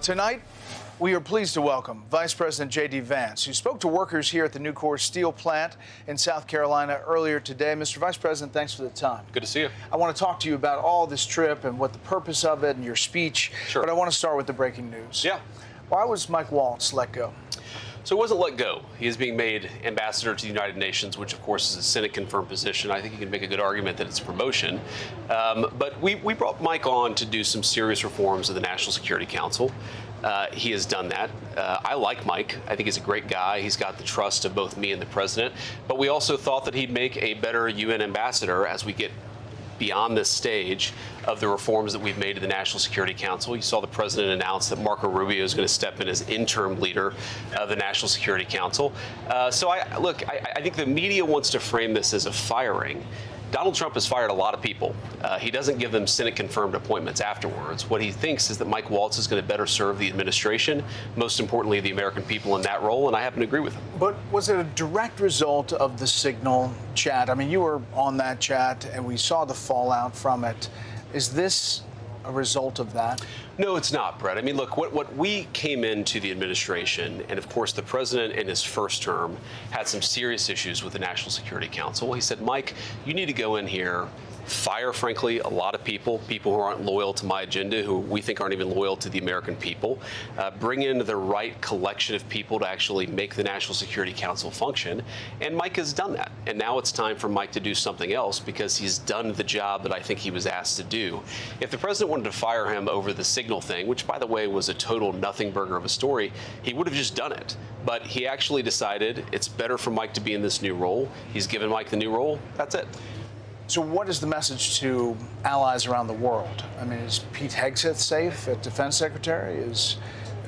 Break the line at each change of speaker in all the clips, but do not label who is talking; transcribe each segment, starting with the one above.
Tonight, we are pleased to welcome Vice President JD Vance, who spoke to workers here at the Nucor steel plant in South Carolina earlier today. Mr. Vice President, thanks for the time.
Good to see you.
I want to talk to you about all this trip and what the purpose of it and your speech.
Sure.
But I want to start with the breaking news.
Yeah.
Why was Mike Waltz let go?
So he wasn't let go. He is being made ambassador to the United Nations, which, of course, is a Senate-confirmed position. I think you can make a good argument that it's a promotion. But we brought Mike on to do some serious reforms of the National Security Council. He has done that. I like Mike. I think he's a great guy. He's got the trust of both me and the president. But we also thought that he'd make a better UN ambassador as we get beyond this stage of the reforms that we've made to the National Security Council. You saw the president announce that Marco Rubio is going to step in as interim leader of the National Security Council. So I think the media wants to frame this as a firing. Donald Trump has fired a lot of people. He doesn't give them Senate-confirmed appointments afterwards. What he thinks is that Mike Waltz is going to better serve the administration, most importantly, the American people in that role, and I happen to agree with him.
But was it a direct result of the Signal chat? I mean, you were on that chat, and we saw the fallout from it. Is this a result of that?
No, it's not, Brett. I mean, look, what we came into the administration, and of course the president in his first term had some serious issues with the National Security Council. He said, Mike, you need to go in here, fire, frankly, a lot of people who aren't loyal to my agenda, who we think aren't even loyal to the American people, bring in the right collection of people to actually make the National Security Council function. And Mike has done that. And now it's time for Mike to do something else because he's done the job that I think he was asked to do. If the president wanted to fire him over the Signal thing, which, by the way, was a total nothing burger of a story, he would have just done it. But he actually decided it's better for Mike to be in this new role. He's given Mike the new role. That's it.
So what is the message to allies around the world? I mean, is Pete Hegseth safe as Defense Secretary?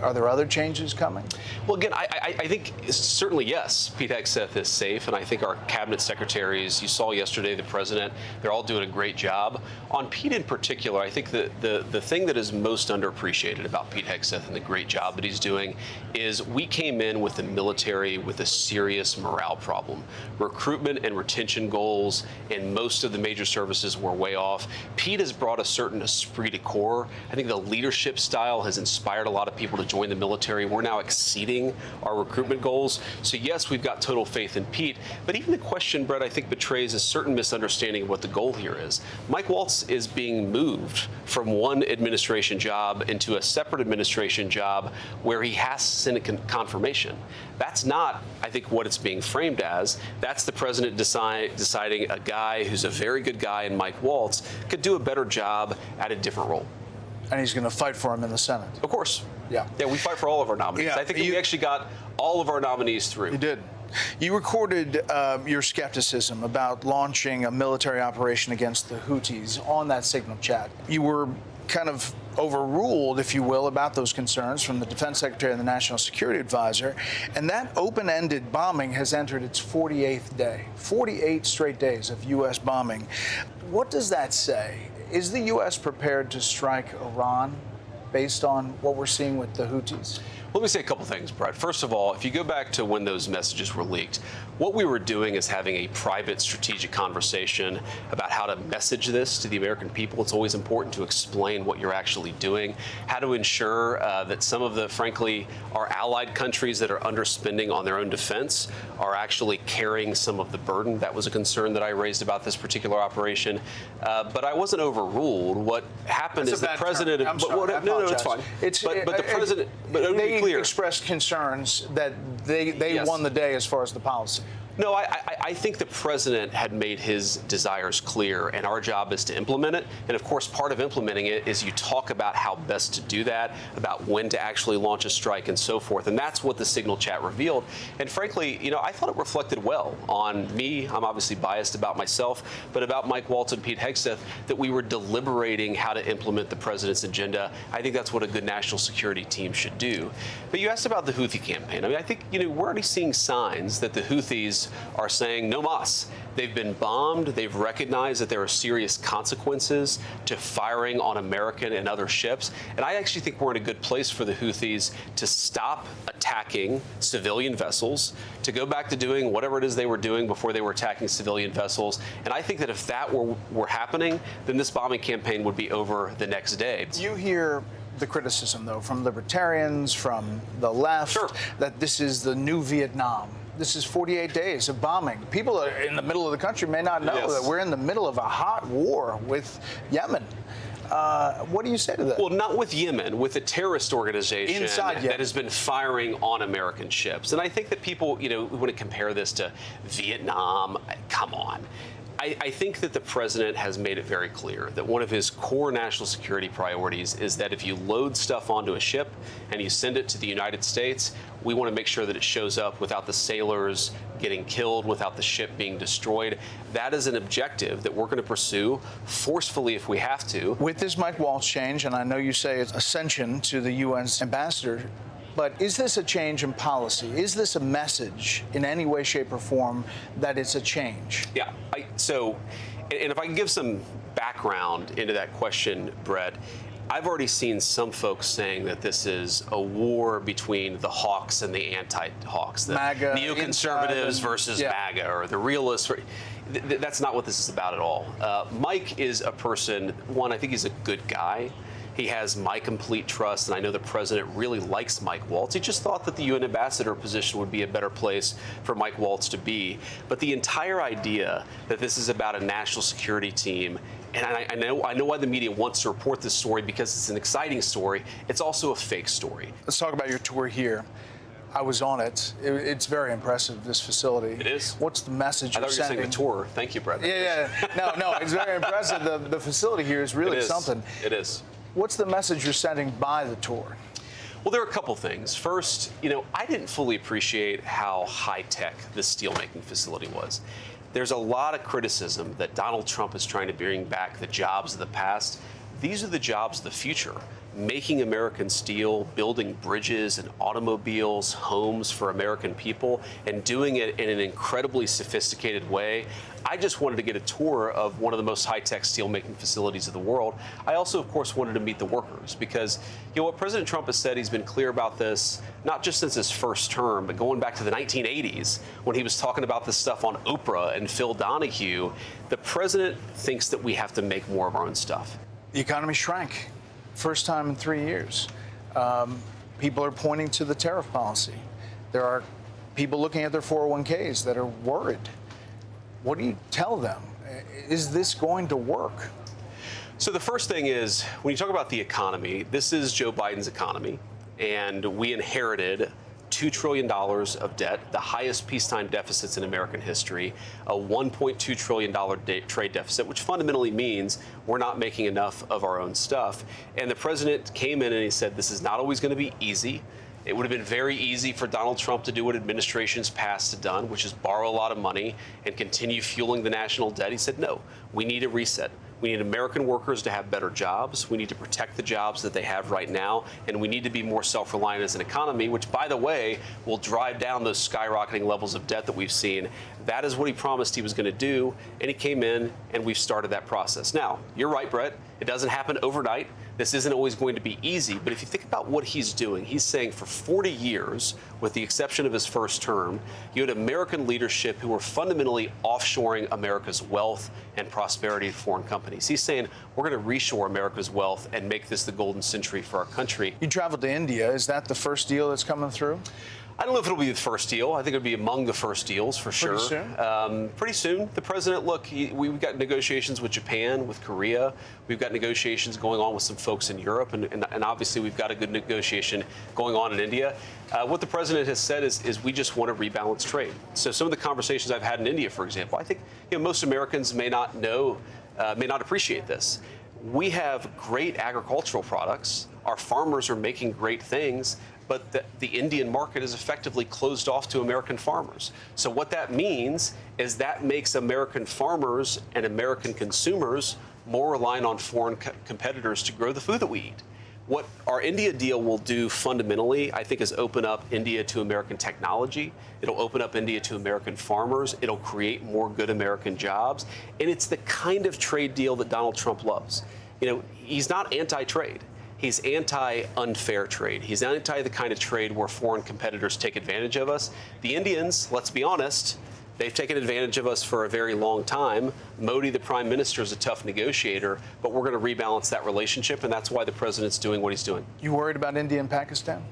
Are there other changes coming?
Well, again, I think certainly yes, Pete Hegseth is safe, and I think our cabinet secretaries, you saw yesterday the president, they're all doing a great job. On Pete in particular, I think the thing that is most underappreciated about Pete Hegseth and the great job that he's doing is we came in with the military with a serious morale problem. Recruitment and retention goals in most of the major services were way off. Pete has brought a certain esprit de corps. I think the leadership style has inspired a lot of people to join the military. We're now exceeding our recruitment goals. So yes, we've got total faith in Pete, but even the question, Brett, I think betrays a certain misunderstanding of what the goal here is. Mike Waltz is being moved from one administration job into a separate administration job where he has Senate confirmation. That's not, I think, what it's being framed as. That's the president deciding a guy who's a very good guy in Mike Waltz could do a better job at a different role.
And he's going to fight for him in the Senate.
Of course.
Yeah.
Yeah, we fight for all of our nominees.
Yeah,
I think we actually got all of our nominees through.
You did. You recorded your skepticism about launching a military operation against the Houthis on that Signal chat. You were kind of overruled, if you will, about those concerns from the Defense Secretary and the National Security Advisor. And that open-ended bombing has entered its 48th day, 48 straight days of U.S. bombing. What does that say? Is the U.S. prepared to strike Iran based on what we're seeing with the Houthis?
Let me say a couple things, Brett. First of all, if you go back to when those messages were leaked, what we were doing is having a private strategic conversation about how to message this to the American people. It's always important to explain what you're actually doing, how to ensure that some of the, frankly, our allied countries that are underspending on their own defense are actually carrying some of the burden. That was a concern that I raised about this particular operation. But I wasn't overruled. What happened is the president.
I'm sorry,
no, it's fine. But the president.
They expressed concerns that they
Yes.
won the day as far as the policy.
No, I think the president had made his desires clear, and our job is to implement it. And of course, part of implementing it is you talk about how best to do that, about when to actually launch a strike and so forth. And that's what the Signal chat revealed. And frankly, I thought it reflected well on me. I'm obviously biased about myself, but about Mike Waltz and Pete Hegseth, that we were deliberating how to implement the president's agenda. I think that's what a good national security team should do. But you asked about the Houthi campaign. I mean, I think, we're already seeing signs that the Houthis are saying no mas. They've been bombed. They've recognized that there are serious consequences to firing on American and other ships. And I actually think we're in a good place for the Houthis to stop attacking civilian vessels, to go back to doing whatever it is they were doing before they were attacking civilian vessels. And I think that if that were happening, then this bombing campaign would be over the next day.
You hear the criticism, though, from libertarians, from the left,
Sure.
that this is the new Vietnam. This is 48 days of bombing. People in the middle of the country may not know
Yes.
that we're in the middle of a hot war with Yemen. What do you say to that?
Well, not with Yemen, with a terrorist organization
Inside Yemen.
that has been firing on American ships. And I think that people, want to compare this to Vietnam. Come on. I think that the president has made it very clear that one of his core national security priorities is that if you load stuff onto a ship and you send it to the United States, we want to make sure that it shows up without the sailors getting killed, without the ship being destroyed. That is an objective that we're going to pursue forcefully if we have to.
With this Mike Waltz change, and I know you say it's ascension to the UN's ambassador, but is this a change in policy? Is this a message in any way, shape, or form that it's a change?
Yeah. And if I can give some background into that question, Brett, I've already seen some folks saying that this is a war between the hawks and the anti-hawks, the
MAGA,
neoconservatives versus MAGA, or the realists. That's not what this is about at all. Mike is a person, I think he's a good guy. He has my complete trust, and I know the president really likes Mike Waltz. He just thought that the UN ambassador position would be a better place for Mike Waltz to be. But the entire idea that this is about a national security team, and I know why the media wants to report this story, because it's an exciting story. It's also a fake story.
Let's talk about your tour here. I was on it. It's very impressive, this facility.
It is.
What's the message you're sending?
I thought you were saying the tour. Thank you, Brett.
Yeah. No, it's very impressive. The facility here is really something.
It is.
What's the message you're sending by the tour?
Well, there are a couple things. First, I didn't fully appreciate how high-tech this steelmaking facility was. There's a lot of criticism that Donald Trump is trying to bring back the jobs of the past. These are the jobs of the future. Making American steel, building bridges and automobiles, homes for American people, and doing it in an incredibly sophisticated way. I just wanted to get a tour of one of the most high-tech steelmaking facilities of the world. I also, of course, wanted to meet the workers, because what President Trump has said, he's been clear about this, not just since his first term, but going back to the 1980s when he was talking about this stuff on Oprah and Phil Donahue. The president thinks that we have to make more of our own stuff.
The economy shrank. First time in 3 years. People are pointing to the tariff policy. There are people looking at their 401ks that are worried. What do you tell them? Is this going to work?
So the first thing is, when you talk about the economy, this is Joe Biden's economy, and we inherited $2 trillion of debt, the highest peacetime deficits in American history, a $1.2 trillion trade deficit, which fundamentally means we're not making enough of our own stuff. And the president came in and he said, this is not always going to be easy. It would have been very easy for Donald Trump to do what administrations past have done, which is borrow a lot of money and continue fueling the national debt. He said, no, we need a reset. We need American workers to have better jobs. We need to protect the jobs that they have right now. And we need to be more self-reliant as an economy, which, by the way, will drive down those skyrocketing levels of debt that we've seen. That is what he promised he was going to do. And he came in, and we've started that process. Now, you're right, Brett. It doesn't happen overnight. This isn't always going to be easy. But if you think about what he's doing, he's saying for 40 years, with the exception of his first term, you had American leadership who were fundamentally offshoring America's wealth and prosperity to foreign companies. He's saying we're going to reshore America's wealth and make this the golden century for our country. You
traveled to India. Is that the first deal that's coming through?
I don't know if it'll be the first deal. I think it'll be among the first deals for sure. Pretty soon. The president, look, we've got negotiations with Japan, with Korea. We've got negotiations going on with some folks in Europe, and obviously we've got a good negotiation going on in India. What the president has said is we just want to rebalance trade. So some of the conversations I've had in India, for example, I think most Americans may not know, may not appreciate this. We have great agricultural products. Our farmers are making great things. But the Indian market is effectively closed off to American farmers. So what that means is that makes American farmers and American consumers more reliant on foreign competitors to grow the food that we eat. What our India deal will do fundamentally, I think, is open up India to American technology. It'll open up India to American farmers. It'll create more good American jobs. And it's the kind of trade deal that Donald Trump loves. He's not anti-trade. He's anti-unfair trade. He's anti the kind of trade where foreign competitors take advantage of us. The Indians, let's be honest, They've taken advantage of us for a very long time. Modi, the prime minister, is a tough negotiator, but we're going to rebalance that relationship, and that's why the president's doing what he's doing.
You worried about India and Pakistan?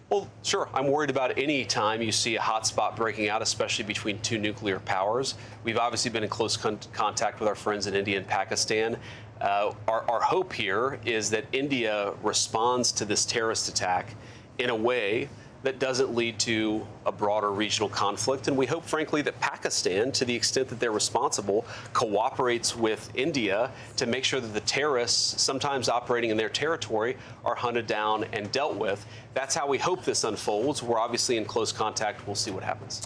Well, sure. I'm worried about any time you see a hotspot breaking out, especially between two nuclear powers. We've obviously been in close contact with our friends in India and Pakistan. Our hope here is that India responds to this terrorist attack in a way that doesn't lead to a broader regional conflict. And we hope, frankly, that Pakistan, to the extent that they're responsible, cooperates with India to make sure that the terrorists, sometimes operating in their territory, are hunted down and dealt with. That's how we hope this unfolds. We're obviously in close contact. We'll see what happens.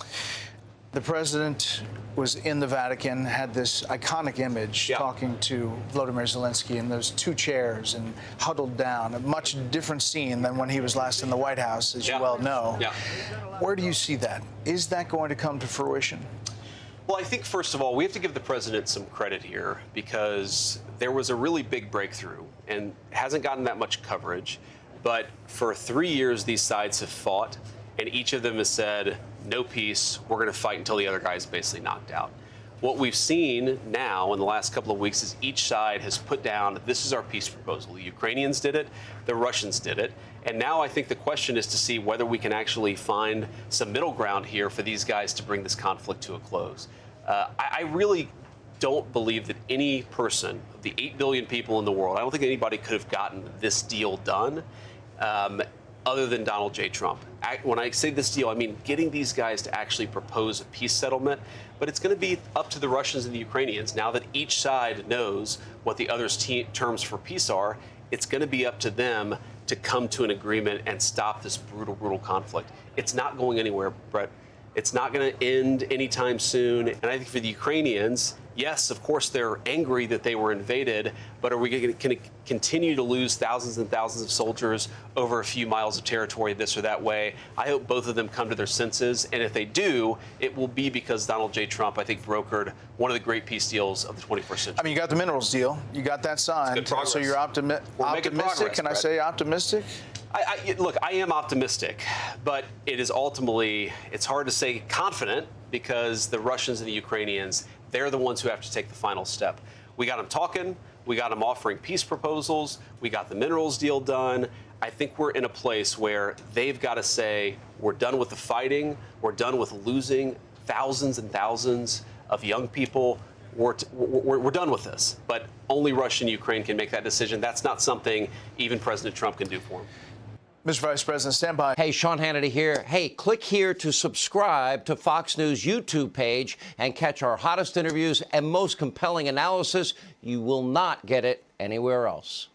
The president was in the Vatican, had this iconic image talking to Volodymyr Zelensky in those two chairs and huddled down. A much different scene than when he was last in the White House, as you well know. Where do you see that? Is that going to come to fruition?
Well, I think, first of all, we have to give the president some credit here because there was a really big breakthrough and hasn't gotten that much coverage. But for 3 years, these sides have fought, and each of them has said, no peace, we're going to fight until the other guy is basically knocked out. What we've seen now in the last couple of weeks is each side has put down, this is our peace proposal. The Ukrainians did it, the Russians did it, and now I think the question is to see whether we can actually find some middle ground here for these guys to bring this conflict to a close. I really don't believe that any person, of the 8 billion people in the world, I don't think anybody could have gotten this deal done other than Donald J. Trump. When I say this deal, I mean getting these guys to actually propose a peace settlement, but it's going to be up to the Russians and the Ukrainians. Now that each side knows what the other's terms for peace are, it's going to be up to them to come to an agreement and stop this brutal, brutal conflict. It's not going anywhere, Brett. It's not going to end anytime soon. And I think for the Ukrainians, yes, of course, they're angry that they were invaded, but are we going to continue to lose thousands and thousands of soldiers over a few miles of territory this or that way? I hope both of them come to their senses. And if they do, it will be because Donald J. Trump, I think, brokered one of the great peace deals of the 21st century.
I mean, you got the minerals deal. You got that signed. So you're optimistic. Can I say optimistic?
Look, I am optimistic, but it is ultimately, it's hard to say confident because the Russians and the Ukrainians, they're the ones who have to take the final step. We got them talking. We got them offering peace proposals. We got the minerals deal done. I think we're in a place where they've got to say, we're done with the fighting. We're done with losing thousands and thousands of young people. We're done with this. But only Russia and Ukraine can make that decision. That's not something even President Trump can do for them.
Mr. Vice President, stand by.
Hey, Sean Hannity here. Hey, click here to subscribe to Fox News YouTube page and catch our hottest interviews and most compelling analysis. You will not get it anywhere else.